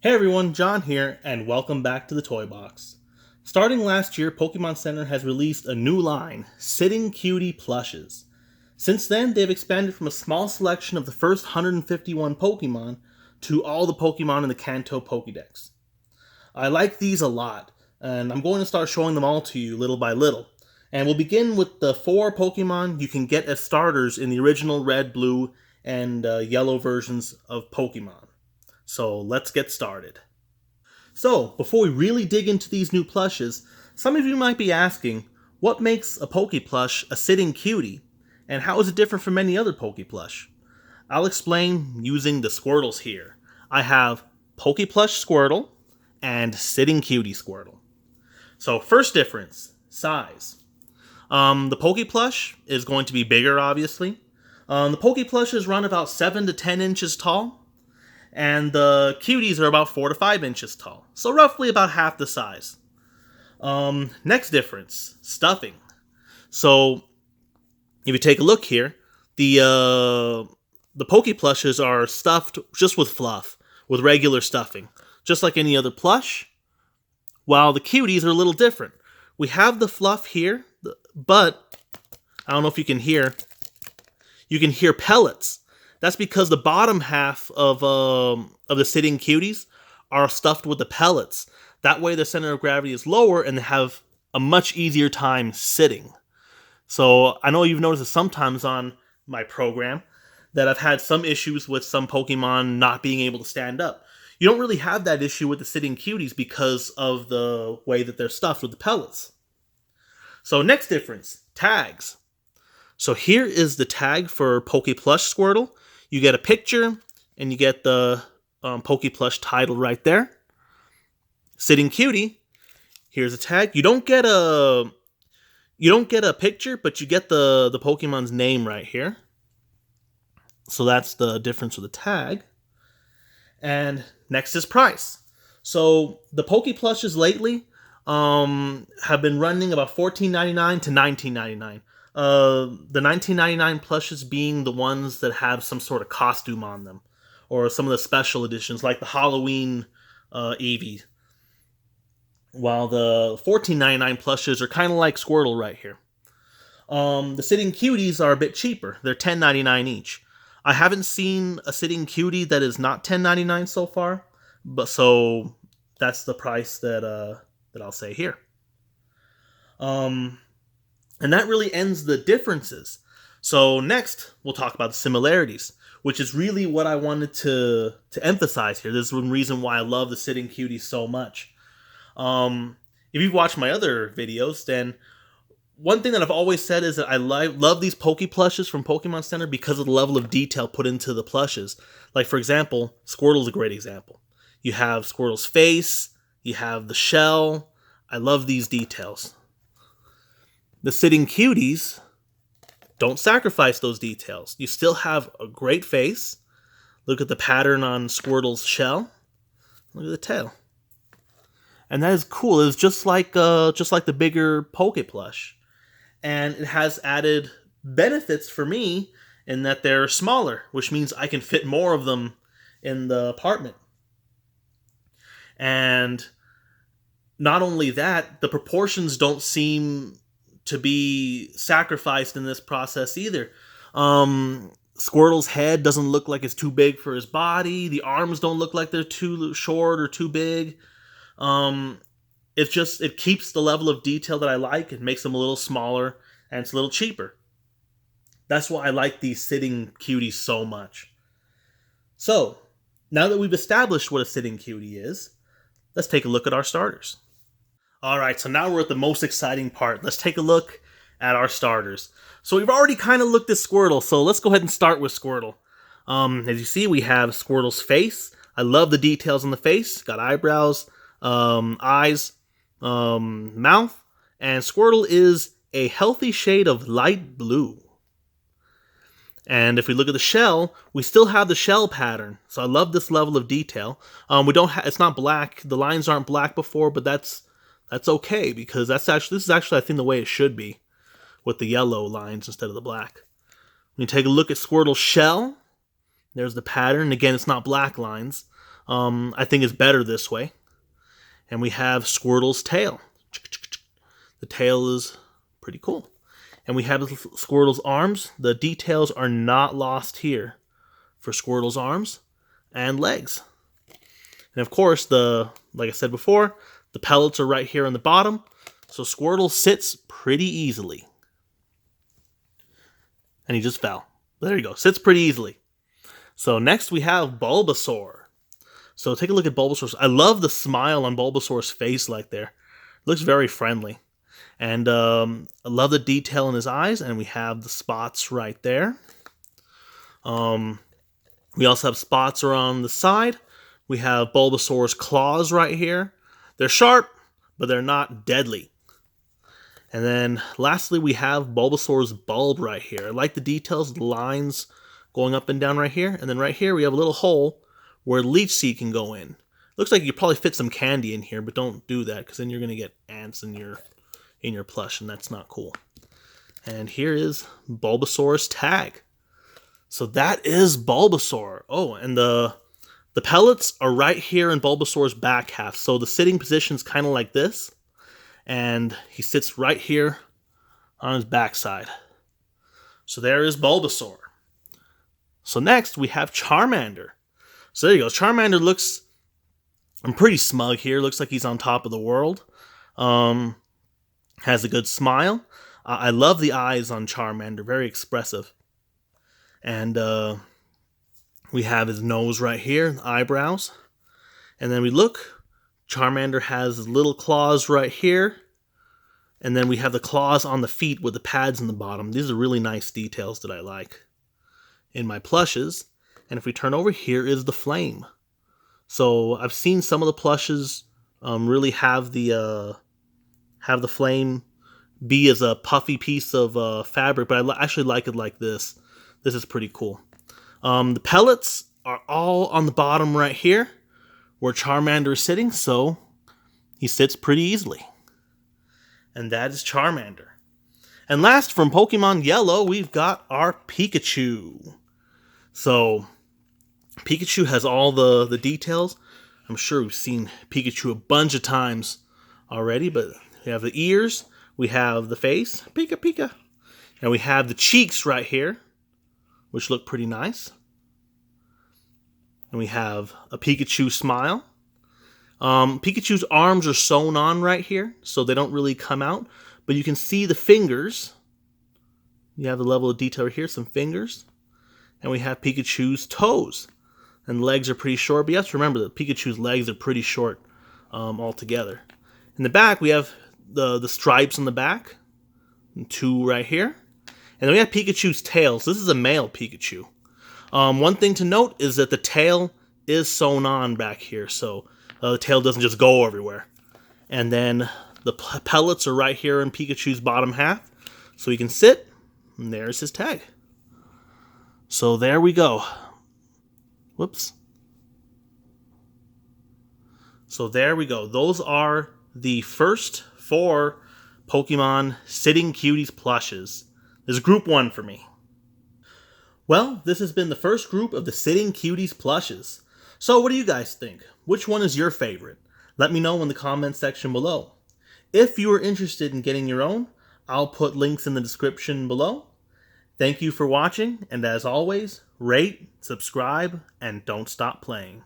Hey everyone, John here, and welcome back to the Toy Box. Starting last year, Pokémon Center has released a new line, Sitting Cutie Plushes. Since then, they've expanded from a small selection of the first 151 Pokémon to all the Pokémon in the Kanto Pokédex. I like these a lot, and I'm going to start showing them all to you little by little. And we'll begin with the 4 Pokémon you can get as starters in the original red, blue, and yellow versions of Pokémon. So let's get started. So, before we really dig into these new plushes, some of you might be asking, what makes a Poké Plush a sitting cutie, and how is it different from any other Poké Plush? I'll explain using the Squirtles here. I have Poké Plush Squirtle and Sitting Cutie Squirtle. So, first difference, size. The Poké Plush is going to be bigger, obviously. The Poké Plushes run about 7 to 10 inches tall, and the cuties are about 4 to 5 inches tall, so roughly about half the size. Next difference, stuffing. So, if you take a look here, the Poké Plushes are stuffed just with fluff, with regular stuffing, just like any other plush, while the cuties are a little different. We have the fluff here, but I don't know if you can hear pellets. That's because the bottom half of the sitting cuties are stuffed with the pellets. That way the center of gravity is lower and they have a much easier time sitting. So I know you've noticed that sometimes on my program that I've had some issues with some Pokemon not being able to stand up. You don't really have that issue with the sitting cuties because of the way that they're stuffed with the pellets. So next difference, tags. So here is the tag for Poké Plush Squirtle. You get a picture, and you get the Poké Plush title right there. Sitting Cutie. Here's a tag. You don't get a picture, but you get the Pokemon's name right here. So that's the difference with the tag. And next is price. So the Poké Plushes lately have been running about $14.99 to $19.99. The $19.99 plushes being the ones that have some sort of costume on them, or some of the special editions like the Halloween Eevee. While the $14.99 plushes are kind of like Squirtle right here. The Sitting Cuties are a bit cheaper. They're $10.99 each. I haven't seen a Sitting Cutie that is not $10.99 so far, but so that's the price that I'll say here. And that really ends the differences. So next, we'll talk about the similarities, which is really what I wanted to emphasize here. This is one reason why I love the Sitting Cuties so much. If you've watched my other videos, then one thing that I've always said is that I love these Poké Plushes from Pokemon Center because of the level of detail put into the plushes. Like, for example, Squirtle's a great example. You have Squirtle's face, you have the shell. I love these details. The Sitting Cuties don't sacrifice those details. You still have a great face. Look at the pattern on Squirtle's shell. Look at the tail. And that is cool. It's just like the bigger Poké Plush. And it has added benefits for me in that they're smaller, which means I can fit more of them in the apartment. And not only that, the proportions don't seem to be sacrificed in this process either. Squirtle's head doesn't look like it's too big for his body. The arms don't look like they're too short or too big. It keeps the level of detail that I like. It makes them a little smaller, and it's a little cheaper. That's why I like these Sitting Cuties so much. So, now that we've established what a Sitting Cutie is, let's take a look at our starters. Alright, so now we're at the most exciting part. Let's take a look at our starters. So we've already kind of looked at Squirtle, so let's go ahead and start with Squirtle. As you see, we have Squirtle's face. I love the details on the face. Got eyebrows, eyes, mouth, and Squirtle is a healthy shade of light blue. And if we look at the shell, we still have the shell pattern. So I love this level of detail. It's not black. The lines aren't black before, but that's okay because this is actually I think the way it should be, with the yellow lines instead of the black. When you take a look at Squirtle's shell, there's the pattern. Again, it's not black lines. I think it's better this way. And we have Squirtle's tail. The tail is pretty cool. And we have Squirtle's arms. The details are not lost here for Squirtle's arms and legs. And of course, like I said before, the pellets are right here on the bottom. So Squirtle sits pretty easily. And he just fell. There you go. Sits pretty easily. So next we have Bulbasaur. So take a look at Bulbasaur. I love the smile on Bulbasaur's face like there. It looks very friendly. And I love the detail in his eyes. And we have the spots right there. We also have spots around the side. We have Bulbasaur's claws right here. They're sharp, but they're not deadly. And then lastly, we have Bulbasaur's bulb right here. I like the details, the lines going up and down right here. And then right here, we have a little hole where Leech Seed can go in. Looks like you could probably fit some candy in here, but don't do that because then you're going to get ants in your plush, and that's not cool. And here is Bulbasaur's tag. So that is Bulbasaur. Oh, and the pellets are right here in Bulbasaur's back half. So the sitting position is kind of like this. And he sits right here on his backside. So there is Bulbasaur. So next we have Charmander. So there you go. Charmander looks, I'm pretty smug here. Looks like he's on top of the world. Has a good smile. I love the eyes on Charmander. Very expressive. And we have his nose right here, eyebrows. And then we look. Charmander has his little claws right here. And then we have the claws on the feet with the pads in the bottom. These are really nice details that I like in my plushes. And if we turn over, here is the flame. So I've seen some of the plushes really have the flame be as a puffy piece of fabric, but I actually like it like this. This is pretty cool. The pellets are all on the bottom right here where Charmander is sitting, so he sits pretty easily. And that is Charmander. And last, from Pokemon Yellow, we've got our Pikachu. So Pikachu has all the details. I'm sure we've seen Pikachu a bunch of times already, but we have the ears, we have the face, Pika Pika, and we have the cheeks right here, which look pretty nice. And we have a Pikachu smile. Pikachu's arms are sewn on right here, so they don't really come out, but you can see the fingers. You have the level of detail here, some fingers. And we have Pikachu's toes. And legs are pretty short, but you have to remember that Pikachu's legs are pretty short altogether. In the back, we have the stripes on the back, and two right here. And then we have Pikachu's tail. So this is a male Pikachu. One thing to note is that the tail is sewn on back here, so the tail doesn't just go everywhere. And then the pellets are right here in Pikachu's bottom half, so he can sit, and there's his tag. So there we go. Whoops. So there we go. Those are the first 4 Pokemon Sitting Cuties plushes. This is group 1 for me. Well, this has been the first group of the Sitting Cuties plushes. So what do you guys think? Which one is your favorite? Let me know in the comments section below. If you are interested in getting your own, I'll put links in the description below. Thank you for watching, and as always, rate, subscribe, and don't stop playing.